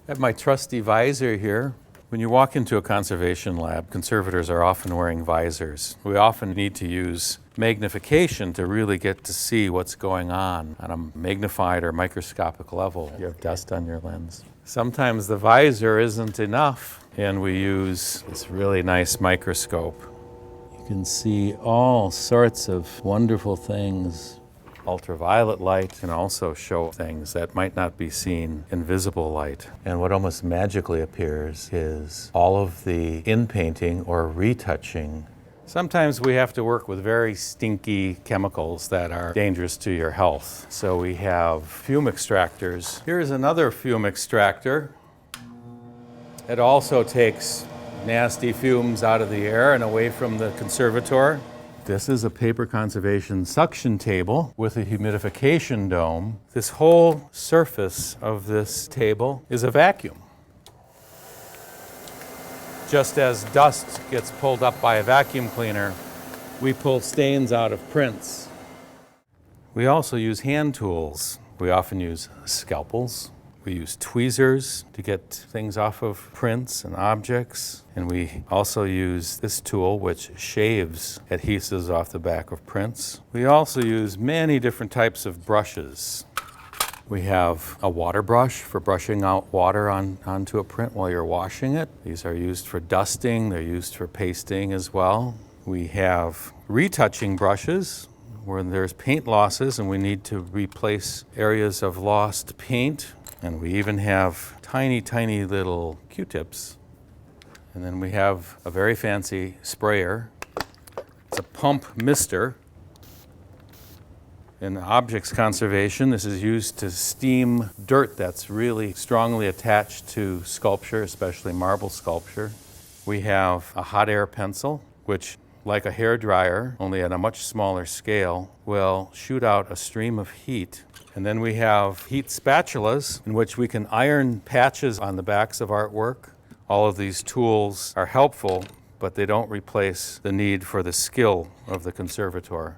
I have my trusty visor here. When you walk into a conservation lab, conservators are often wearing visors. We often need to use magnification to really get to see what's going on a magnified or microscopic level. You have dust on your lens. Sometimes the visor isn't enough, and we use this really nice microscope. You can see all sorts of wonderful things. Ultraviolet light can also show things that might not be seen in visible light. And what almost magically appears is all of the in-painting or retouching. Sometimes we have to work with very stinky chemicals that are dangerous to your health. So we have fume extractors. Here's another fume extractor. It also takes nasty fumes out of the air and away from the conservator. This is a paper conservation suction table with a humidification dome. This whole surface of this table is a vacuum. Just as dust gets pulled up by a vacuum cleaner, we pull stains out of prints. We also use hand tools. We often use scalpels. We use tweezers to get things off of prints and objects. And we also use this tool which shaves adhesives off the back of prints. We also use many different types of brushes. We have a water brush for brushing out water onto a print while you're washing it. These are used for dusting. They're used for pasting as well. We have retouching brushes where there's paint losses and we need to replace areas of lost paint. And we even have tiny, tiny little Q-tips. And then we have a very fancy sprayer. It's a pump mister. In objects conservation, this is used to steam dirt that's really strongly attached to sculpture, especially marble sculpture. We have a hot air pencil, which, like a hair dryer, only at a much smaller scale, will shoot out a stream of heat. And then we have heat spatulas, in which we can iron patches on the backs of artwork. All of these tools are helpful, but they don't replace the need for the skill of the conservator.